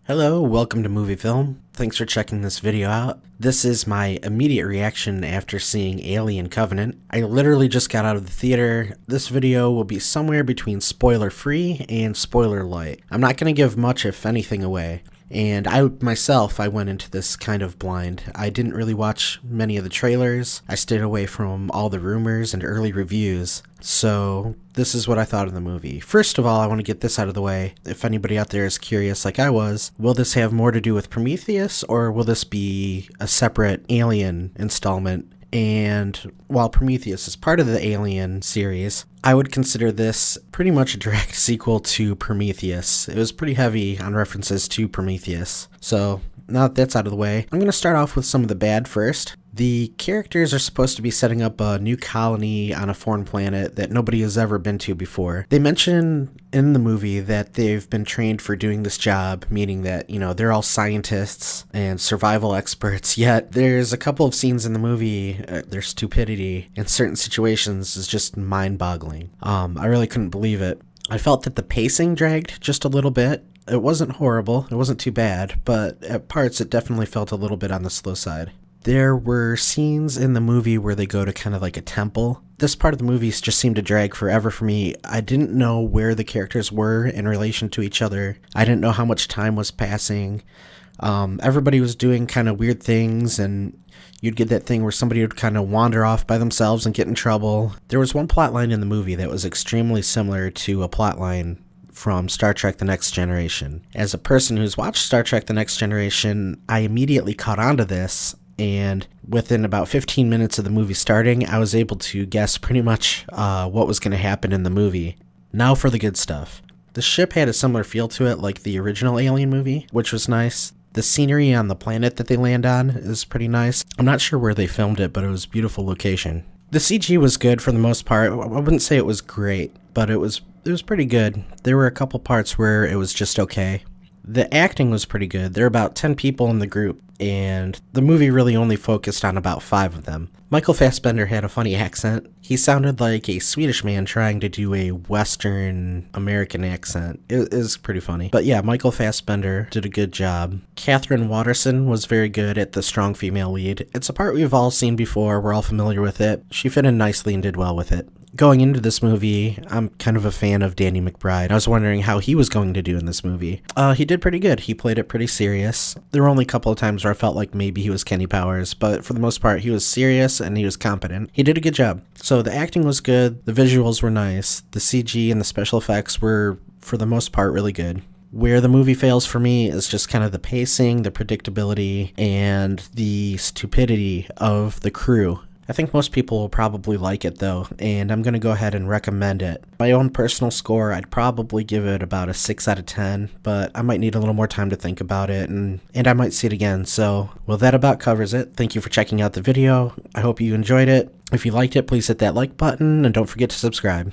Hello, welcome to MovieFilm. Thanks for checking this video out. This is my immediate reaction after seeing Alien Covenant. I literally just got out of the theater. This video will be somewhere between spoiler free and spoiler light. I'm not going to give much if anything away. And I went into this kind of blind. I didn't really watch many of the trailers. I stayed away from all the rumors and early reviews. So this is what I thought of the movie. First of all, I want to get this out of the way. If anybody out there is curious like I was, will this have more to do with Prometheus, or will this be a separate Alien installment? And while Prometheus is part of the Alien series, I would consider this pretty much a direct sequel to Prometheus. It was pretty heavy on references to Prometheus. So now that that's out of the way, I'm going to start off with some of the bad first. The characters are supposed to be setting up a new colony on a foreign planet that nobody has ever been to before. They mention in the movie that they've been trained for doing this job, meaning that, they're all scientists and survival experts, yet there's a couple of scenes in the movie, their stupidity in certain situations is just mind-boggling. I really couldn't believe it. I felt that the pacing dragged just a little bit. It wasn't horrible, it wasn't too bad, but at parts it definitely felt a little bit on the slow side. There were scenes in the movie where they go to kind of like a temple. This part of the movie just seemed to drag forever for me. I didn't know where the characters were in relation to each other. I didn't know how much time was passing. Everybody was doing kind of weird things, and you'd get that thing where somebody would kind of wander off by themselves and get in trouble. There was one plotline in the movie that was extremely similar to a plotline from Star Trek The Next Generation. As a person who's watched Star Trek The Next Generation, I immediately caught on to this. And within about 15 minutes of the movie starting, I was able to guess pretty much what was going to happen in the movie. Now for the good stuff. The ship had a similar feel to it like the original Alien movie, which was nice. The scenery on the planet that they land on is pretty nice. I'm not sure where they filmed it, but it was a beautiful location. The CG was good for the most part. I wouldn't say it was great, but it was pretty good. There were a couple parts where it was just okay. The acting was pretty good. There are about 10 people in the group, and the movie really only focused on about 5 of them. Michael Fassbender had a funny accent. He sounded like a Swedish man trying to do a Western American accent. It is pretty funny. But yeah, Michael Fassbender did a good job. Catherine Waterston was very good at the strong female lead. It's a part we've all seen before. We're all familiar with it. She fit in nicely and did well with it. Going into this movie, I'm kind of a fan of Danny McBride. I was wondering how he was going to do in this movie. He did pretty good. He played it pretty serious. There were only a couple of times where I felt like maybe he was Kenny Powers, but for the most part, he was serious and he was competent. He did a good job. So the acting was good. The visuals were nice. The CG and the special effects were, for the most part, really good. Where the movie fails for me is just kind of the pacing, the predictability, and the stupidity of the crew. I think most people will probably like it though, and I'm going to go ahead and recommend it. My own personal score, I'd probably give it about a 6 out of 10, but I might need a little more time to think about it, and I might see it again. So, well, that about covers it. Thank you for checking out the video. I hope you enjoyed it. If you liked it, please hit that like button, and don't forget to subscribe.